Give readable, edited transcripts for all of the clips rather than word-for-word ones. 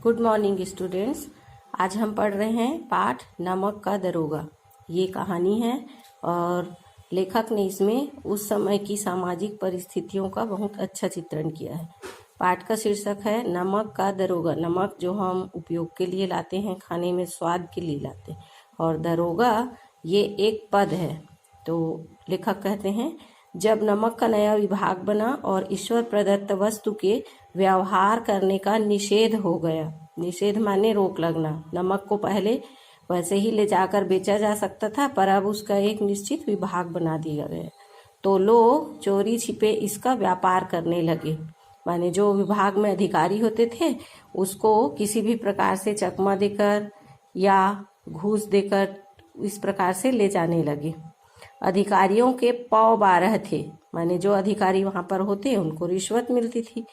Good morning students. आज हम पढ़ रहे हैं पाठ नमक का दरोगा। ये कहानी है और लेखक ने इसमें उस समय की सामाजिक परिस्थितियों का बहुत अच्छा चित्रण किया है। पाठ का शीर्षक है नमक का दरोगा। नमक जो हम उपयोग के लिए लाते हैं, खाने में स्वाद के लिए लाते हैं, और दरोगा ये एक पद है। तो लेखक कहते हैं, जब नमक का नया विभाग बना और ईश्वर प्रदत्त वस्तु के व्यवहार करने का निषेध हो गया। निषेध माने रोक लगना। नमक को पहले वैसे ही ले जाकर बेचा जा सकता था, पर अब उसका एक निश्चित विभाग बना दिया गया। तो लोग चोरी छिपे इसका व्यापार करने लगे। माने जो विभाग में अधिकारी होते थे उसको किसी भी प्रकार से चकमा देकर या घूस देकर इस प्रकार से ले जाने लगे। अधिकारियों के पौ 12 थे, माने जो अधिकारी वहां पर होते उनको रिश्वत मिलती थी।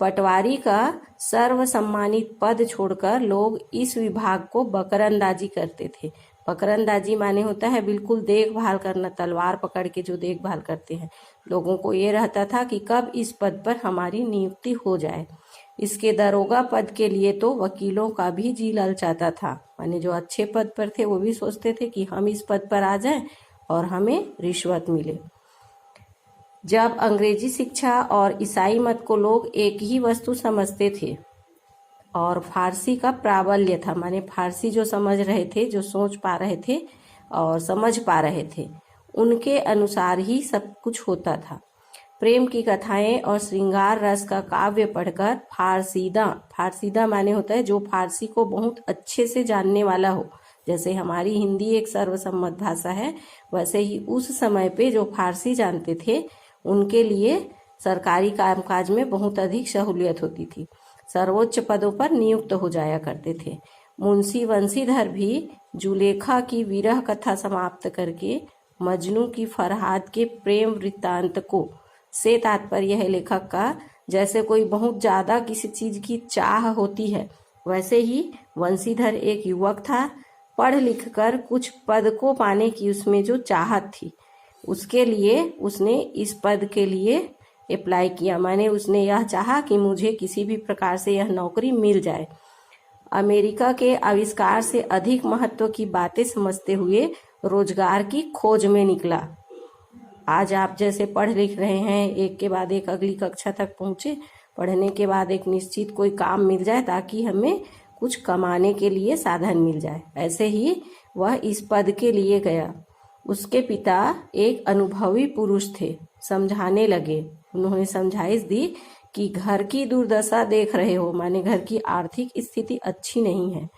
पटवारी का सर्व सम्मानित पद छोड़कर लोग इस विभाग को बकरंदाजी करते थे। बकरंदाजी माने होता है बिल्कुल देखभाल करना, तलवार पकड़ के जो देखभाल करते हैं। लोगों को ये रहता था कि कब इस पद पर हमारी नियुक्ति हो जाए। इसके दरोगा पद के लिए तो वकीलों का भी जी ललचाता था। माने जो अच्छे पद पर थे वो भी सोचते थे कि हम इस पद पर आ जाएं और हमें रिश्वत मिले। जब अंग्रेजी शिक्षा और ईसाई मत को लोग एक ही वस्तु समझते थे और फारसी का प्राबल्य था, माने फारसी जो समझ रहे थे, जो सोच पा रहे थे और समझ पा रहे थे, उनके अनुसार ही सब कुछ होता था। प्रेम की कथाएं और श्रृंगार रस का काव्य पढ़कर फारसीदा माने होता है जो फारसी को बहुत अच्छे से जानने वाला हो। जैसे हमारी हिंदी एक सर्वसम्मत भाषा है, वैसे ही उस समय पे जो फारसी जानते थे उनके लिए सरकारी कामकाज में बहुत अधिक सहूलियत होती थी। सर्वोच्च पदों पर नियुक्त हो जाया करते थे। मुंशी वंशीधर भी जुलेखा की विरह कथा समाप्त करके मजनू की फरहाद के प्रेम वृत्तांत को से तात्पर्य है लेखक का, जैसे कोई बहुत ज्यादा किसी चीज की चाह होती है, वैसे ही वंशीधर एक युवक था। पढ़ लिख कर कुछ पद को पाने की उसमें जो चाहत थी, उसके लिए उसने इस पद के लिए अप्लाई किया। माने उसने यह चाहा कि मुझे किसी भी प्रकार से यह नौकरी मिल जाए। अमेरिका के आविष्कार से अधिक महत्व की बातें समझते हुए रोजगार की खोज में निकला। आज आप जैसे पढ़ लिख रहे हैं, एक के बाद एक अगली कक्षा तक पहुंचे, पढ़ने के बाद एक निश्चित कोई काम मिल जाए ताकि हमें कुछ कमाने के लिए साधन मिल जाए, ऐसे ही वह इस पद के लिए गया। उसके पिता एक अनुभवी पुरुष थे, समझाने लगे। उन्होंने समझाइश दी कि घर की दुर्दशा देख रहे हो, माने घर की आर्थिक स्थिति अच्छी नहीं है,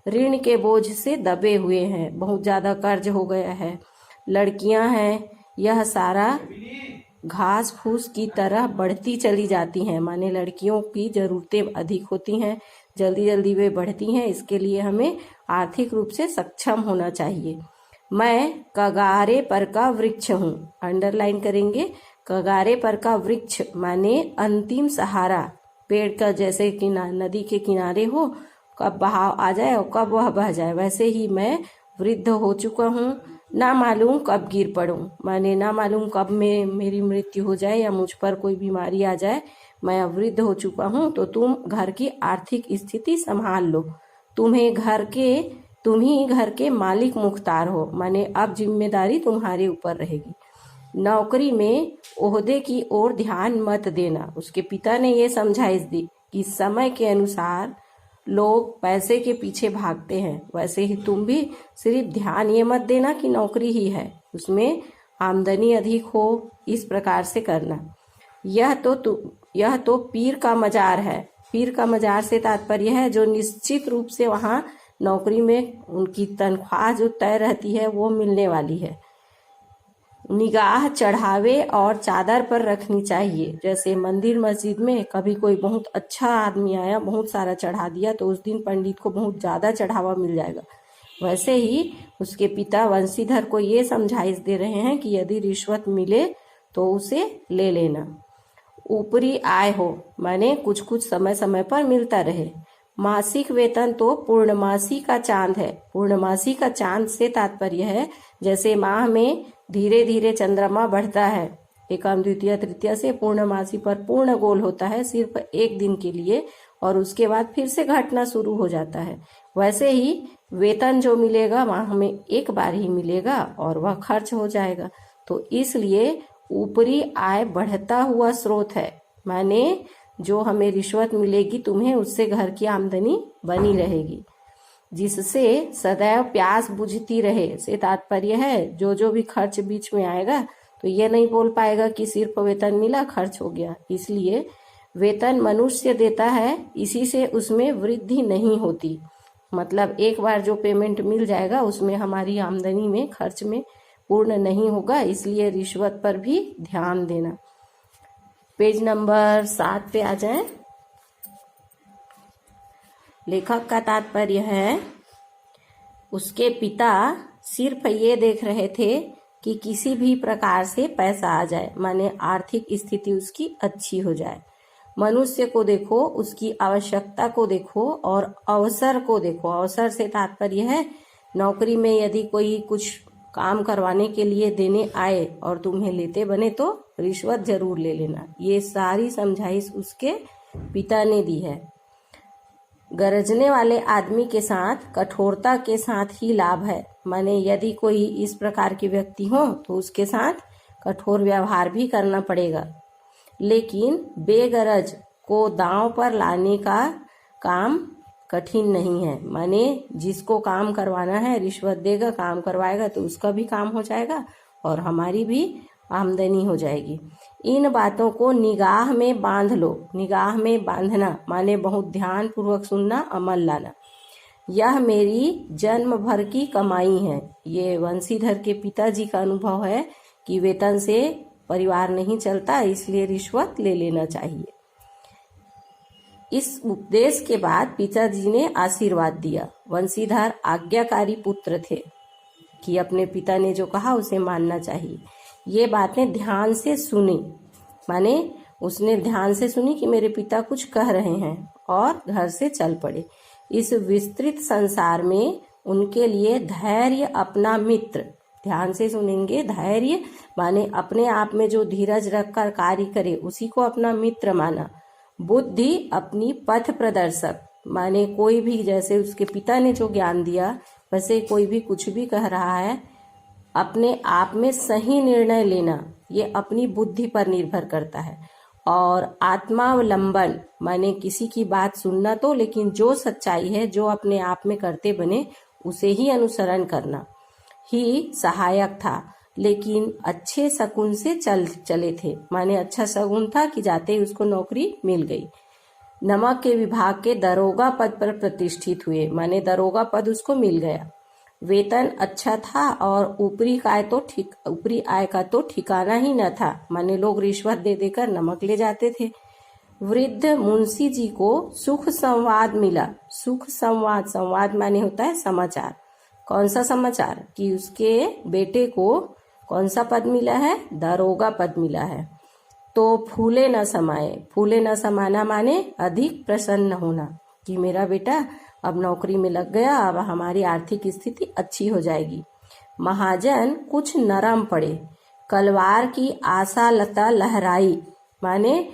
ऋण के बोझ से दबे हुए हैं, बहुत ज्यादा कर्ज हो गया है, लड़कियां हैं, यह सारा घास फूस की तरह बढ़ती चली जाती हैं। माने लड़कियों की जरूरतें अधिक होती हैं, जल्दी जल्दी वे बढ़ती हैं, इसके लिए हमें आर्थिक रूप से सक्षम होना चाहिए। मैं कगारे पर का वृक्ष हूँ, अंडरलाइन करेंगे। कगारे पर का वृक्ष माने अंतिम सहारा, पेड़ का जैसे कि नदी के किनारे हो, कब बहाव आ जाए और कब वह बह जाए, वैसे ही मैं वृद्ध हो चुका हूँ, ना मालूम कब गिर पड़ूं। माने ना मालूम कब मेरी मृत्यु हो जाए या मुझ पर कोई बीमारी आ जाए, मैं अब वृद्ध हो चुका हूँ। तो तुम घर की आर्थिक स्थिति संभाल लो, तुम ही घर के मालिक मुख्तार हो, माने अब जिम्मेदारी तुम्हारे ऊपर रहेगी। नौकरी में ओहदे की ओर ध्यान मत देना। उसके पिता ने ये समझाइश दी कि समय के अनुसार लोग पैसे के पीछे भागते हैं, वैसे ही तुम भी सिर्फ ध्यान ये मत देना कि नौकरी ही है, उसमें आमदनी अधिक हो, इस प्रकार से करना। यह तो पीर का मजार है। पीर का मजार से तात्पर्य है जो निश्चित रूप से वहां नौकरी में उनकी तनख्वाह जो तय रहती है वो मिलने वाली है। निगाह चढ़ावे और चादर पर रखनी चाहिए। जैसे मंदिर मस्जिद में कभी कोई बहुत अच्छा आदमी आया, बहुत सारा चढ़ा दिया, तो उस दिन पंडित को बहुत ज्यादा चढ़ावा मिल जाएगा। वैसे ही उसके पिता वंशीधर को ये समझाइश दे रहे हैं कि यदि रिश्वत मिले तो उसे ले लेना। ऊपरी आय हो, माने कुछ कुछ समय समय पर मिलता रहे। मासिक वेतन तो पूर्णमासी का चांद है। पूर्णमासी का चांद से तात्पर्य है जैसे माह में धीरे धीरे चंद्रमा बढ़ता है, एकम द्वितीय तृतीय से पूर्णमासी पर पूर्ण गोल होता है सिर्फ एक दिन के लिए, और उसके बाद फिर से घटना शुरू हो जाता है। वैसे ही वेतन जो मिलेगा वह हमें एक बार ही मिलेगा और वह खर्च हो जाएगा। तो इसलिए ऊपरी आय बढ़ता हुआ स्रोत है, माने जो हमें रिश्वत मिलेगी तुम्हें उससे घर की आमदनी बनी रहेगी, जिससे सदैव प्यास बुझती रहे से तात्पर्य है जो जो भी खर्च बीच में आएगा तो ये नहीं बोल पाएगा कि सिर्फ वेतन मिला खर्च हो गया। इसलिए वेतन मनुष्य देता है, इसी से उसमें वृद्धि नहीं होती। मतलब एक बार जो पेमेंट मिल जाएगा उसमें हमारी आमदनी में खर्च में पूर्ण नहीं होगा, इसलिए रिश्वत पर भी ध्यान देना। पेज नंबर 7 पे आ जाए। लेखक का तात्पर्य है उसके पिता सिर्फ ये देख रहे थे कि किसी भी प्रकार से पैसा आ जाए, माने आर्थिक स्थिति उसकी अच्छी हो जाए। मनुष्य को देखो, उसकी आवश्यकता को देखो और अवसर को देखो। अवसर से तात्पर्य है नौकरी में यदि कोई कुछ काम करवाने के लिए देने आए और तुम्हें लेते बने तो रिश्वत जरूर ले लेना। ये सारी समझाइश उसके पिता ने दी है। गरजने वाले आदमी के साथ कठोरता के साथ ही लाभ है, माने यदि कोई इस प्रकार के व्यक्ति हो तो उसके साथ कठोर व्यवहार भी करना पड़ेगा। लेकिन बेगरज को दांव पर लाने का काम कठिन नहीं है, माने जिसको काम करवाना है रिश्वत देगा, काम करवाएगा तो उसका भी काम हो जाएगा और हमारी भी आमदनी हो जाएगी। इन बातों को निगाह में बांध लो। निगाह में बांधना माने बहुत ध्यान पूर्वक सुनना, अमल लाना। यह मेरी जन्म भर की कमाई है। ये वंशीधर के पिताजी का अनुभव है कि वेतन से परिवार नहीं चलता, इसलिए रिश्वत ले लेना चाहिए। इस उपदेश के बाद पिताजी ने आशीर्वाद दिया। वंशीधर आज्ञाकारी पुत्र थे कि अपने पिता ने जो कहा उसे मानना चाहिए। ये बातें ध्यान से सुनी, माने उसने ध्यान से सुनी कि मेरे पिता कुछ कह रहे हैं और घर से चल पड़े। इस विस्तृत संसार में उनके लिए धैर्य अपना मित्र। ध्यान से सुनेंगे, धैर्य माने अपने आप में जो धीरज रखकर कार्य करे उसी को अपना मित्र माना। बुद्धि अपनी पथ प्रदर्शक, माने कोई भी, जैसे उसके पिता ने जो ज्ञान दिया वैसे कोई भी कुछ भी कह रहा है, अपने आप में सही निर्णय लेना ये अपनी बुद्धि पर निर्भर करता है। और आत्मावलंबन माने किसी की बात सुनना तो, लेकिन जो सच्चाई है जो अपने आप में करते बने उसे ही अनुसरण करना ही सहायक था। लेकिन अच्छे शकुन से चले थे, माने अच्छा शकुन था कि जाते ही उसको नौकरी मिल गई। नमक के विभाग के दरोगा पद पर प्रतिष्ठित हुए, माने दरोगा पद उसको मिल गया। वेतन अच्छा था और ऊपरी आय का तो ठिकाना ही न था, माने लोग रिश्वत दे देकर नमक ले जाते थे। वृद्ध मुंशी जी को सुख संवाद मिला। सुख संवाद, संवाद माने होता है समाचार। कौन सा समाचार? कि उसके बेटे को कौन सा पद मिला है? दरोगा पद मिला है। तो फूले न समाये। फूले न समाना माने अधिक प्रसन्न होना कि मेरा बेटा अब नौकरी में लग गया, अब हमारी आर्थिक स्थिति अच्छी हो जाएगी। महाजन कुछ नरम पड़े। कलवार की आशा लता लहराई, माने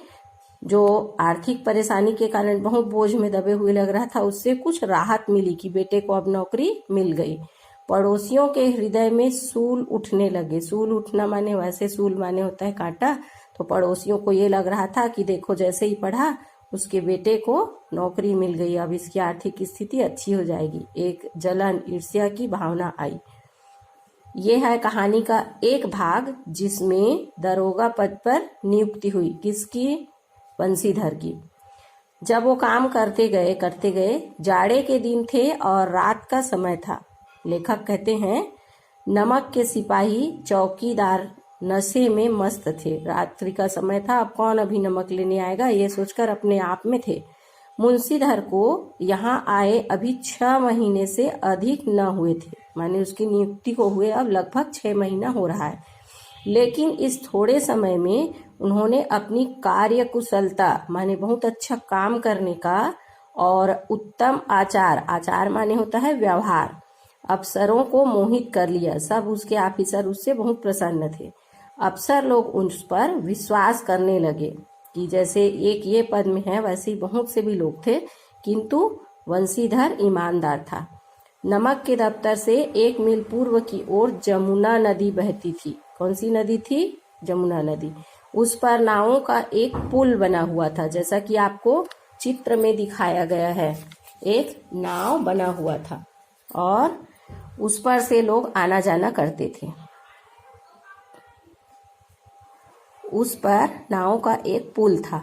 जो आर्थिक परेशानी के कारण बहुत बोझ में दबे हुए लग रहा था उससे कुछ राहत मिली कि बेटे को अब नौकरी मिल गई। पड़ोसियों के हृदय में सूल उठने लगे। सूल उठना माने, वैसे सूल माने होता है कांटा, तो पड़ोसियों को ये लग रहा था कि देखो जैसे ही पढ़ा उसके बेटे को नौकरी मिल गई, अब इसकी आर्थिक स्थिति अच्छी हो जाएगी। एक जलन ईर्ष्या की भावना आई। ये है कहानी का एक भाग जिसमें दरोगा पद पर नियुक्ति हुई। किसकी? वंशीधर की। जब वो काम करते गए जाड़े के दिन थे और रात का समय था। लेखक कहते हैं नमक के सिपाही चौकीदार नशे में मस्त थे। रात्रि का समय था, अब कौन अभी नमक लेने आएगा ये सोचकर अपने आप में थे। मुंशीधर को यहाँ आए अभी 6 महीने से अधिक न हुए थे, माने उसकी नियुक्ति को हुए अब लगभग 6 महीना हो रहा है। लेकिन इस थोड़े समय में उन्होंने अपनी कार्य कुशलता माने बहुत अच्छा काम करने का और उत्तम आचार माने होता है व्यवहार, अफसरों को मोहित कर लिया। सब उसके ऑफिसर उससे बहुत प्रसन्न थे। अफसर लोग उस पर विश्वास करने लगे। कि जैसे एक ये पद में है वैसे ही बहुत से भी लोग थे, किंतु वंशीधर ईमानदार था। नमक के दफ्तर से 1 मील पूर्व की ओर जमुना नदी बहती थी। कौन सी नदी थी? जमुना नदी। उस पर नावों का एक पुल बना हुआ था, जैसा कि आपको चित्र में दिखाया गया है। एक नाव बना हुआ था और उस पर से लोग आना जाना करते थे। उस पर नाव का एक पुल था।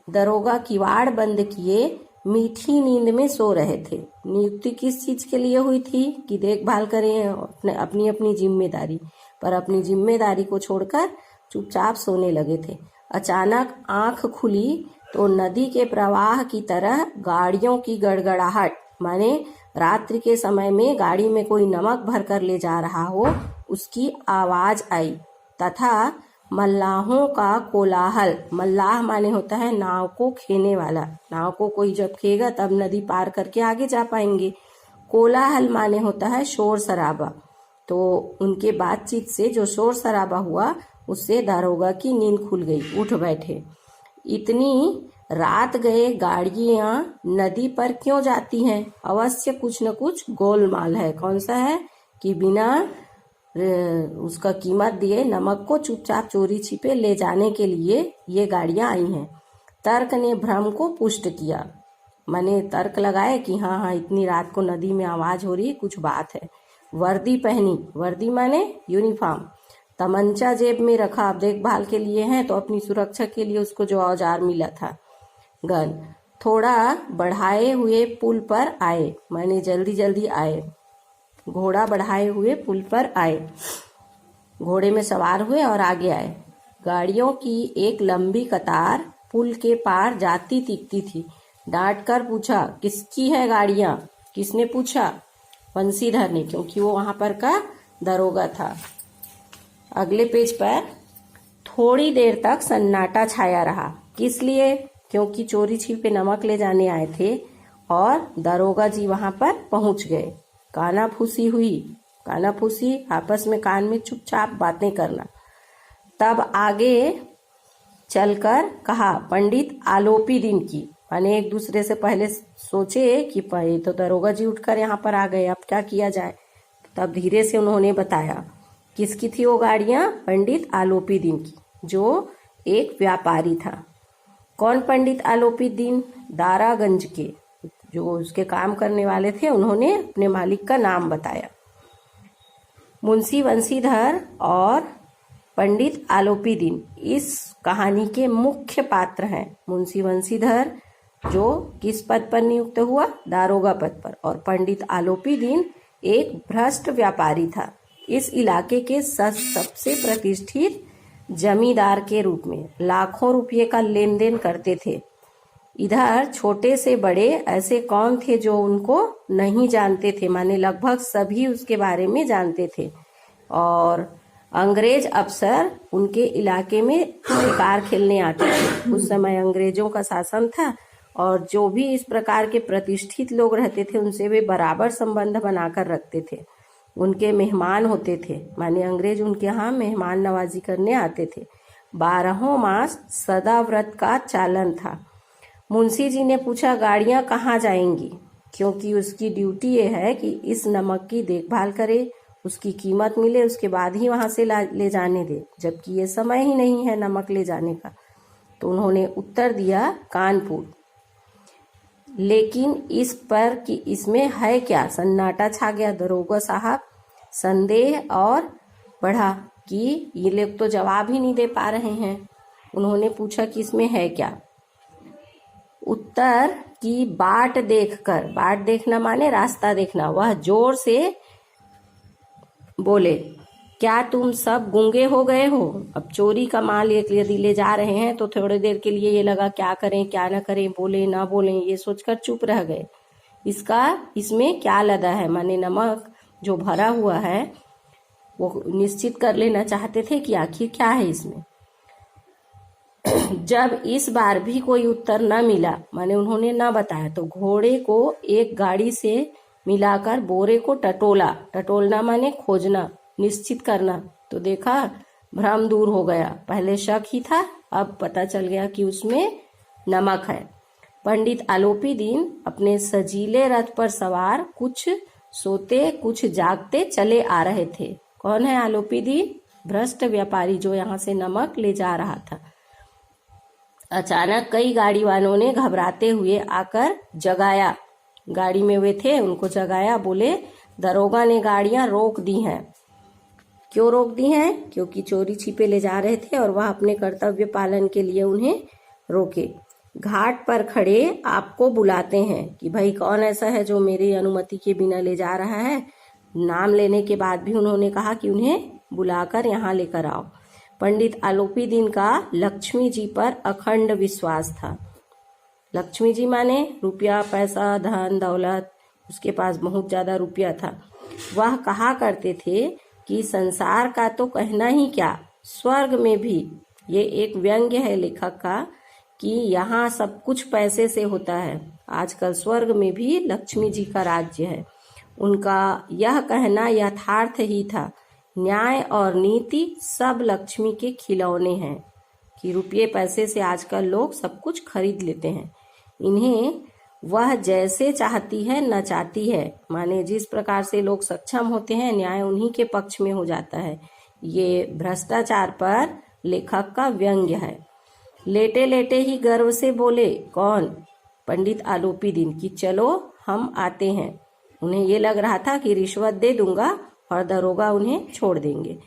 दरोगा किवाड़ बंद किए मीठी नींद में सो रहे थे। नियुक्ति किस चीज के लिए हुई थी? कि देखभाल करें अपनी अपनी जिम्मेदारी, पर अपनी जिम्मेदारी को छोड़कर चुपचाप सोने लगे थे। अचानक आंख खुली तो नदी के प्रवाह की तरह गाड़ियों की गड़गड़ाहट, माने रात्रि के समय में गाड़ी में कोई नमक भरकर ले जा रहा हो, उसकी आवाज आई तथा मल्लाहों का कोलाहल। मल्लाह माने होता है नाव को खेने वाला। नाव को कोई जब खेगा तब नदी पार करके आगे जा पाएंगे। कोलाहल माने होता है शोर शराबा। तो उनके बातचीत से जो शोर शराबा हुआ उससे दारोगा की नींद खुल गई, उठ बैठे। इतनी रात गए गाड़ियां नदी पर क्यों जाती हैं? अवश्य कुछ न कुछ गोलमाल है। कौन सा है? कि बिना उसका कीमत दिए नमक को चुपचाप चोरी छिपे ले जाने के लिए ये गाड़ियां आई हैं। तर्क ने भ्रम को पुष्ट किया, माने तर्क लगाए कि हाँ इतनी रात को नदी में आवाज हो रही है, कुछ बात है। वर्दी पहनी, वर्दी माने यूनिफॉर्म। तमंचा जेब में रखा, देखभाल के लिए है तो अपनी सुरक्षा के लिए उसको जो औजार मिला था, गन। थोड़ा बढ़ाए हुए पुल पर आए, माने जल्दी जल्दी आए। घोड़ा बढ़ाए हुए पुल पर आए, घोड़े में सवार हुए और आगे आए। गाड़ियों की एक लंबी कतार पुल के पार जाती दिखती थी। डांट कर पूछा, किसकी है गाड़ियां? किसने पूछा? वंशीधर ने, क्योंकि वो वहां पर का दरोगा था। अगले पेज पर थोड़ी देर तक सन्नाटा छाया रहा। किस लिए? क्योंकि चोरी छिपे नमक ले जाने आए थे और दरोगा जी वहां पर पहुंच गए। कानाफूसी हुई, कानाफूसी आपस में कान में चुपचाप बातें करना। तब आगे चलकर कहा, पंडित आलोपी दिन की, माने एक दूसरे से पहले सोचे कि ये तो दरोगा जी उठकर यहाँ पर आ गए, अब क्या किया जाए। तब धीरे से उन्होंने बताया किसकी थी वो गाड़ियां? पंडित आलोपी दिन की, जो एक व्यापारी था। कौन पंडित आलोपी दिन? दारागंज के जो उसके काम करने वाले थे, उन्होंने अपने मालिक का नाम बताया। मुंशी वंशीधर और पंडित आलोपी दिन इस कहानी के मुख्य पात्र हैं। मुंशी वंशीधर जो किस पद पर नियुक्त हुआ? दारोगा पद पर। और पंडित आलोपी दिन एक भ्रष्ट व्यापारी था, इस इलाके के सबसे प्रतिष्ठित जमींदार के रूप में लाखों रुपये का लेन देन करते थे। इधर छोटे से बड़े ऐसे कौन थे जो उनको नहीं जानते थे? माने लगभग सभी उसके बारे में जानते थे। और अंग्रेज अफसर उनके इलाके में शिकार खेलने आते थे। उस समय अंग्रेजों का शासन था और जो भी इस प्रकार के प्रतिष्ठित लोग रहते थे उनसे वे बराबर संबंध बनाकर रखते थे। उनके मेहमान होते थे, माने अंग्रेज उनके यहाँ मेहमान नवाजी करने आते थे। 12 मास सदा व्रत का चालन था। मुंशी जी ने पूछा, गाड़ियां कहाँ जाएंगी? क्योंकि उसकी ड्यूटी ये है कि इस नमक की देखभाल करे, उसकी कीमत मिले, उसके बाद ही वहां से ले जाने दे, जबकि ये समय ही नहीं है नमक ले जाने का। तो उन्होंने उत्तर दिया, कानपुर। लेकिन इस पर कि इसमें है क्या? सन्नाटा छा गया। दरोगा साहब संदेह और बढ़ा कि ये लोग तो जवाब ही नहीं दे पा रहे हैं। उन्होंने पूछा कि इसमें है क्या? उत्तर की बाट देखकर, बाट देखना माने रास्ता देखना, वह जोर से बोले, क्या तुम सब गूंगे हो गए हो? अब चोरी का माल यदि ले जा रहे हैं तो थोड़ी देर के लिए ये लगा क्या करें क्या ना करें, बोले ना बोले, ये सोचकर चुप रह गए। इसमें क्या लदा है? माने नमक जो भरा हुआ है वो निश्चित कर लेना चाहते थे कि आखिर क्या है इसमें। जब इस बार भी कोई उत्तर न मिला, माने उन्होंने न बताया, तो घोड़े को एक गाड़ी से मिलाकर बोरे को टटोला। टटोलना माने खोजना, निश्चित करना। तो देखा भ्रम दूर हो गया। पहले शक ही था, अब पता चल गया कि उसमें नमक है। पंडित आलोपी दीन अपने सजीले रथ पर सवार कुछ सोते कुछ जागते चले आ रहे थे। कौन है आलोपी दीन? भ्रष्ट व्यापारी जो यहाँ से नमक ले जा रहा था। अचानक कई गाड़ी वालों ने घबराते हुए आकर जगाया। गाड़ी में वे थे, उनको जगाया। बोले, दरोगा ने गाड़ियां रोक दी हैं। क्यों रोक दी हैं? क्योंकि चोरी छिपे ले जा रहे थे और वह अपने कर्तव्य पालन के लिए उन्हें रोके। घाट पर खड़े आपको बुलाते हैं कि भाई कौन ऐसा है जो मेरी अनुमति के बिना ले जा रहा है। नाम लेने के बाद भी उन्होंने कहा कि उन्हें बुलाकर यहाँ लेकर आओ। पंडित आलोपी दीन का लक्ष्मी जी पर अखंड विश्वास था। लक्ष्मी जी माने रुपया, पैसा, धन दौलत, उसके पास बहुत ज्यादा रुपया था। वह कहा करते थे कि संसार का तो कहना ही क्या, स्वर्ग में भी, ये एक व्यंग्य है लेखक का, कि यहाँ सब कुछ पैसे से होता है। आजकल स्वर्ग में भी लक्ष्मी जी का राज्य है। उनका यह कहना यथार्थ ही था। न्याय और नीति सब लक्ष्मी के खिलौने हैं कि रुपये पैसे से आजकल लोग सब कुछ खरीद लेते हैं। इन्हें वह जैसे चाहती है नचाती है, माने जिस प्रकार से लोग सक्षम होते हैं न्याय उन्हीं के पक्ष में हो जाता है। ये भ्रष्टाचार पर लेखक का व्यंग्य है। लेटे लेटे ही गर्व से बोले, कौन? पंडित आलोपी दीन, कि चलो हम आते हैं। उन्हें ये लग रहा था कि रिश्वत दे दूंगा और दरोगा उन्हें छोड़ देंगे।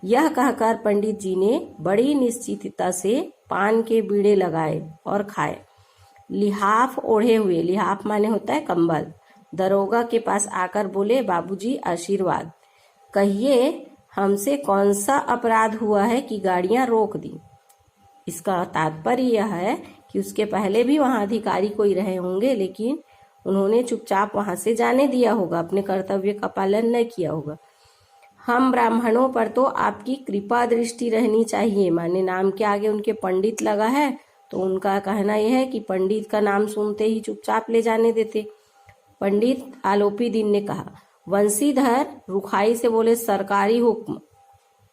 यह कहकर पंडित जी ने बड़ी निश्चितता से पान के बीड़े लगाए और खाए। लिहाफ ओढ़े हुए, लिहाफ माने होता है कंबल, दरोगा के पास आकर बोले, बाबूजी आशीर्वाद, कहिए हमसे कौन सा अपराध हुआ है कि गाड़ियां रोक दी। इसका तात्पर्य यह है कि उसके पहले भी वहां अधिकारी कोई रहे होंगे, लेकिन उन्होंने चुपचाप वहां से जाने दिया होगा, अपने कर्तव्य का पालन न किया होगा। हम ब्राह्मणों पर तो आपकी कृपा दृष्टि रहनी चाहिए, माने नाम के आगे उनके पंडित लगा है तो उनका कहना यह है कि पंडित का नाम सुनते ही चुपचाप ले जाने देते। पंडित आलोपी दीन ने कहा। वंशीधर रुखाई से बोले, सरकारी हुक्म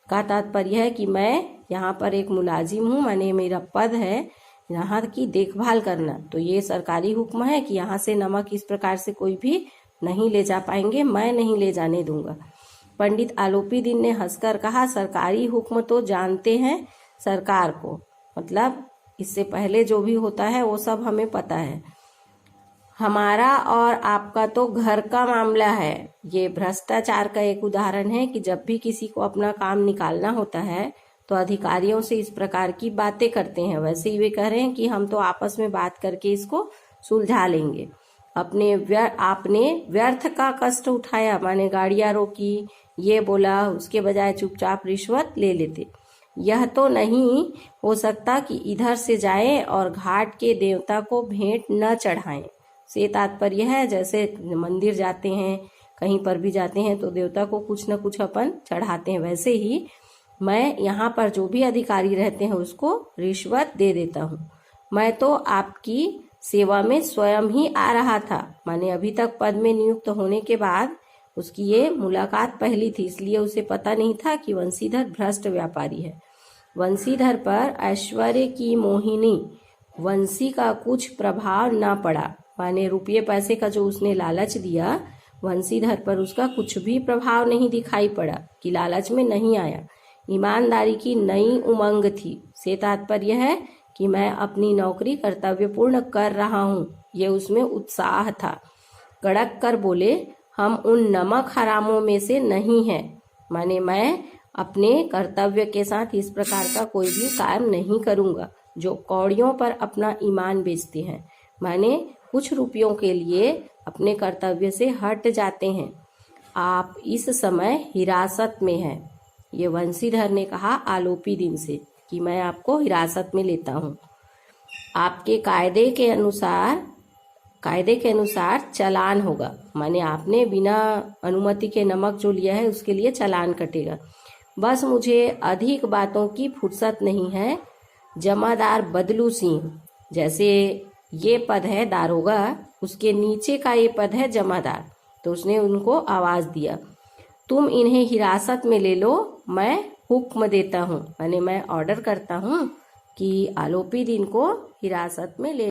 का तात्पर्य है कि मैं यहाँ पर एक मुलाजिम हूँ, माने मेरा पद है यहाँ की देखभाल करना, तो ये सरकारी हुक्म है कि यहाँ से नमक इस प्रकार से कोई भी नहीं ले जा पाएंगे, मैं नहीं ले जाने दूंगा। पंडित आलोपी दीन ने हंसकर कहा, सरकारी हुक्म तो जानते हैं सरकार को, मतलब इससे पहले जो भी होता है वो सब हमें पता है। हमारा और आपका तो घर का मामला है। ये भ्रष्टाचार का एक उदाहरण है कि जब भी किसी को अपना काम निकालना होता है तो अधिकारियों से इस प्रकार की बातें करते हैं। वैसे ही वे कह रहे हैं कि हम तो आपस में बात करके इसको सुलझा लेंगे। आपने व्यर्थ का कष्ट उठाया, माने गाड़ियां रोकी, ये बोला, उसके बजाय चुपचाप रिश्वत ले लेते। यह तो नहीं हो सकता कि इधर से जाएं और घाट के देवता को भेंट न चढ़ाएं। से तात्पर्य है जैसे मंदिर जाते हैं, कहीं पर भी जाते हैं तो देवता को कुछ न कुछ अपन चढ़ाते हैं, वैसे ही मैं यहाँ पर जो भी अधिकारी रहते हैं उसको रिश्वत दे देता हूँ। मैं तो आपकी सेवा में स्वयं ही आ रहा था, माने अभी तक पद में नियुक्त होने के बाद उसकी ये मुलाकात पहली थी, इसलिए उसे पता नहीं था कि वंशीधर भ्रष्ट व्यापारी है। वंशीधर पर ऐश्वर्य की मोहिनी वंशी का कुछ प्रभाव न पड़ा, माने रुपये पैसे का जो उसने लालच दिया वंशीधर पर उसका कुछ भी प्रभाव नहीं दिखाई पड़ा, कि लालच में नहीं आया। ईमानदारी की नई उमंग थी। से तात्पर्य है कि मैं अपनी नौकरी कर्तव्य पूर्ण कर रहा हूँ, ये उसमें उत्साह था। कड़क कर बोले, हम उन नमक हरामों में से नहीं हैं, माने मैं अपने कर्तव्य के साथ इस प्रकार का कोई भी काम नहीं करूंगा जो कौड़ियों पर अपना ईमान बेचते हैं, माने कुछ रुपयों के लिए अपने कर्तव्य से हट जाते हैं। आप इस समय हिरासत में हैं। ये वंशीधर ने कहा आलोपी दीन से कि मैं आपको हिरासत में लेता हूँ। आपके कायदे के अनुसार चालान होगा, माने आपने बिना अनुमति के नमक जो लिया है उसके लिए चालान कटेगा। बस मुझे अधिक बातों की फुर्सत नहीं है। जमादार बदलू सिंह, जैसे ये पद है दारोगा, उसके नीचे का ये पद है जमादार, तो उसने उनको आवाज दिया, तुम इन्हें हिरासत में ले लो, मैं हुक्म देता हूँ, माने मैं ऑर्डर करता हूँ, कि आलोपित इनको हिरासत में ले